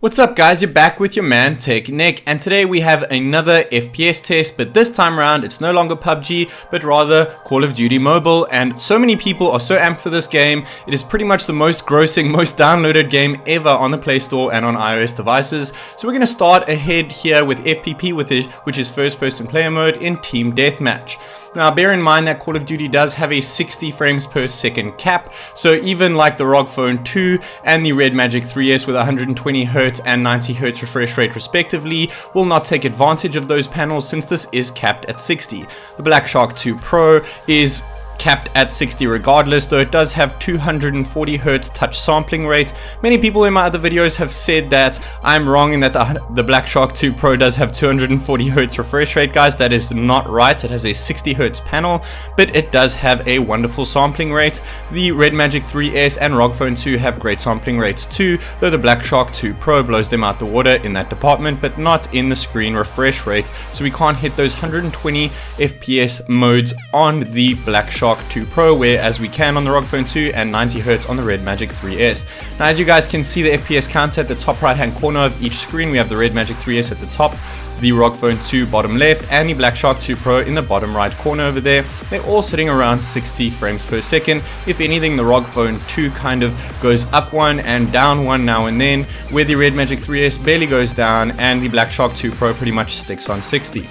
What's up guys, you're back with your man TechNick, and today we have another FPS test, but this time around it's no longer PUBG but rather Call of Duty Mobile, and so many people are so amped for this game. It is pretty much the most grossing, most downloaded game ever on the Play Store and on iOS devices. So we're going to start ahead here with FPP, which is first person player mode in Team Deathmatch. Now bear in mind that Call of Duty does have a 60 frames per second cap, so even like the ROG Phone II and the Red Magic 3S with 120Hz and 90Hz refresh rate respectively will not take advantage of those panels since this is capped at 60. The Black Shark 2 Pro is capped at 60 regardless, though it does have 240Hz touch sampling rate. Many people in my other videos have said that I'm wrong and that the Black Shark 2 Pro does have 240Hz refresh rate. Guys, that is not right. It has a 60Hz panel, but it does have a wonderful sampling rate. The Red Magic 3S and ROG Phone II have great sampling rates too, though the Black Shark 2 Pro blows them out the water in that department, but not in the screen refresh rate, so we can't hit those 120 FPS modes on the Black Shark 2 Pro, whereas we can on the ROG Phone II and 90Hz on the Red Magic 3S. Now as you guys can see the FPS counter at the top right hand corner of each screen, we have the Red Magic 3S at the top, the ROG Phone II bottom left, and the Black Shark 2 Pro in the bottom right corner over there. They're all sitting around 60 frames per second. If anything, the ROG Phone II kind of goes up one and down one now and then, where the Red Magic 3S barely goes down and the Black Shark 2 Pro pretty much sticks on 60.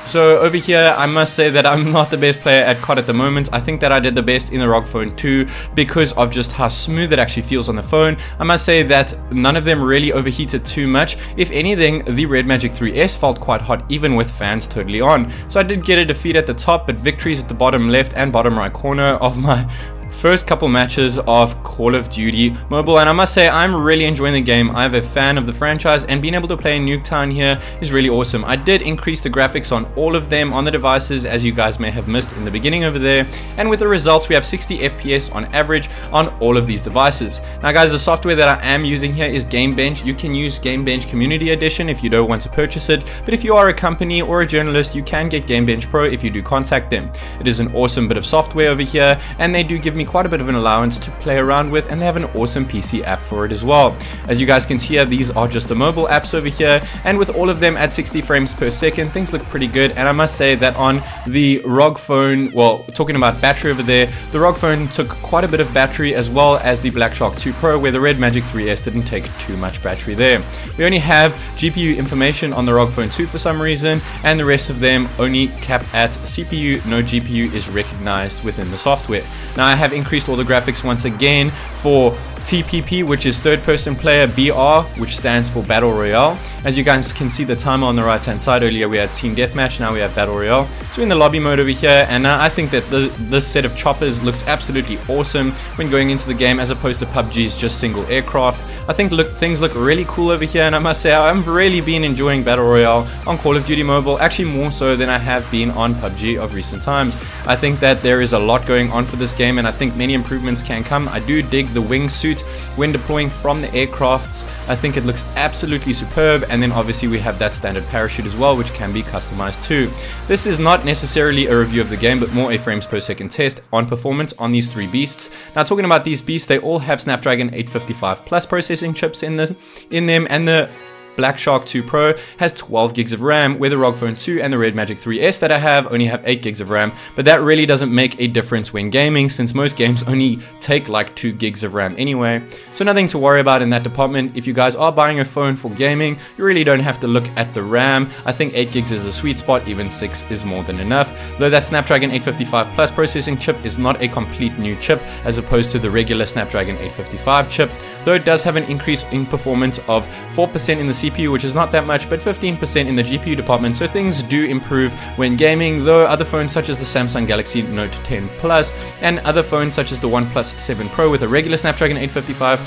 So over here, I must say that I'm not the best player at COD at the moment. I think that I did the best in the ROG Phone II because of just how smooth it actually feels on the phone. I must say that none of them really overheated too much. If anything, the Red Magic 3S felt quite hot even with fans totally on. So I did get a defeat at the top, but victories at the bottom left and bottom right corner of my first couple matches of Call of Duty Mobile, and I must say I'm really enjoying the game. I'm a fan of the franchise, and being able to play in Nuketown here is really awesome. I did increase the graphics on all of them on the devices, as you guys may have missed in the beginning over there, and with the results we have 60 FPS on average on all of these devices. Now guys, the software that I am using here is GameBench. You can use GameBench Community Edition if you don't want to purchase it, but if you are a company or a journalist, you can get GameBench Pro if you do contact them. It is an awesome bit of software over here, and they do give me quite a bit of an allowance to play around with, and they have an awesome PC app for it as well. As you guys can see here, these are just the mobile apps over here, and with all of them at 60 frames per second, things look pretty good. And I must say that on the ROG Phone, well, talking about battery over there, the ROG Phone took quite a bit of battery, as well as the Black Shark 2 Pro, where the Red Magic 3S didn't take too much battery there. We only have GPU information on the ROG Phone 2 for some reason, and the rest of them only cap at CPU. No GPU is recognized within the software. Now I have increased all the graphics once again for TPP, which is third person player, BR, which stands for Battle Royale. As you guys can see the timer on the right hand side, earlier we had Team Deathmatch, now we have Battle Royale. So we're in the lobby mode over here, and I think that this set of choppers looks absolutely awesome when going into the game, as opposed to PUBG's just single aircraft. I think things look really cool over here, and I must say I've really been enjoying Battle Royale on Call of Duty Mobile, actually more so than I have been on PUBG of recent times. I think that there is a lot going on for this game, and I think many improvements can come. I do dig the wingsuit when deploying from the aircrafts. I think it looks absolutely superb, and then obviously we have that standard parachute as well, which can be customized too. This is not necessarily a review of the game, but more a frames per second test on performance on these three beasts. Now talking about these beasts, they all have Snapdragon 855 Plus processing chips in them, and the Black Shark 2 Pro has 12 gigs of RAM, where the ROG Phone II and the Red Magic 3S that I have only have 8 gigs of RAM, but that really doesn't make a difference when gaming, since most games only take like 2 gigs of RAM anyway. So nothing to worry about in that department. If you guys are buying a phone for gaming, you really don't have to look at the RAM. I think 8 gigs is a sweet spot, even 6 is more than enough. Though that Snapdragon 855 Plus processing chip is not a complete new chip, as opposed to the regular Snapdragon 855 chip, though it does have an increase in performance of 4% in the CPU, which is not that much, but 15% in the GPU department, so things do improve when gaming, though other phones such as the Samsung Galaxy Note 10 Plus and other phones such as the OnePlus 7 Pro with a regular Snapdragon 855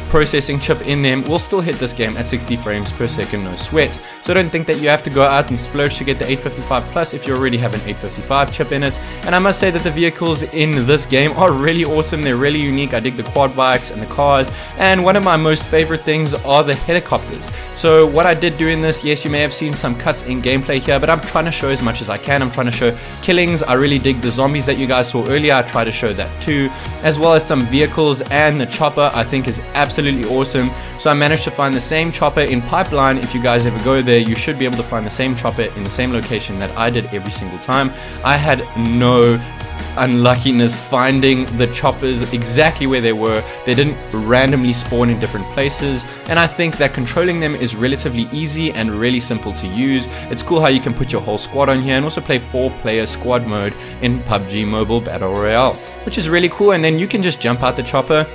processing chip in them will still hit this game at 60 frames per second, no sweat. So don't think that you have to go out and splurge to get the 855 Plus if you already have an 855 chip in it. And I must say that the vehicles in this game are really awesome. They're really unique. I dig the quad bikes and the cars, and one of my most favorite things are the helicopters. So what I did during this, yes, you may have seen some cuts in gameplay here, but I'm trying to show as much as I can. I'm trying to show killings. I really dig the zombies that you guys saw earlier. I try to show that too, as well as some vehicles, and the chopper I think is absolutely absolutely awesome. So I managed to find the same chopper in Pipeline. If you guys ever go there, you should be able to find the same chopper in the same location that I did every single time. I had no unluckiness finding the choppers exactly where they were. They didn't randomly spawn in different places, and I think that controlling them is relatively easy and really simple to use. It's cool how you can put your whole squad on here and also play 4-player squad mode in PUBG Mobile Battle Royale, which is really cool. And then you can just jump out the chopper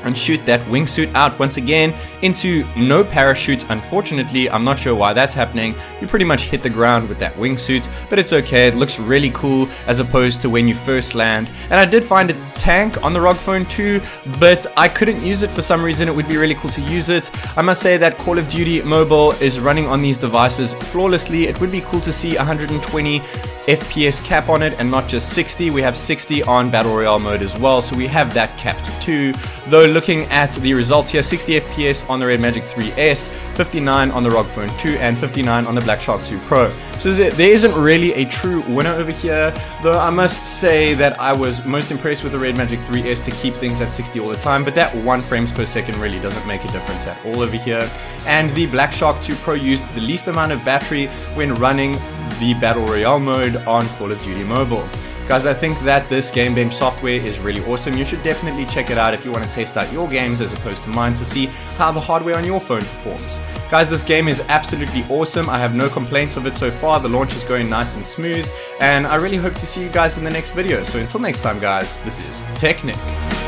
and shoot that wingsuit out once again into no parachute. Unfortunately, I'm not sure why that's happening. You pretty much hit the ground with that wingsuit, but it's okay. It looks really cool as opposed to when you first land. And I did find a tank on the ROG Phone II, but I couldn't use it for some reason. It would be really cool to use it. I must say that Call of Duty Mobile is running on these devices flawlessly. It would be cool to see 120 FPS cap on it and not just 60. We have 60 on Battle Royale mode as well, so we have that capped too. Though looking at the results here, 60 FPS on the Red Magic 3S, 59 on the ROG Phone II, and 59 on the Black Shark 2 Pro. So there isn't really a true winner over here, though I must say that I was most impressed with the Red Magic 3S to keep things at 60 all the time, but that 1 frames per second really doesn't make a difference at all over here. And the Black Shark 2 Pro used the least amount of battery when running the Battle Royale mode on Call of Duty Mobile. Guys, I think that this GameBench software is really awesome. You should definitely check it out if you want to test out your games as opposed to mine to see how the hardware on your phone performs. Guys, this game is absolutely awesome. I have no complaints of it so far. The launch is going nice and smooth, and I really hope to see you guys in the next video. So until next time, guys, this is TechNick.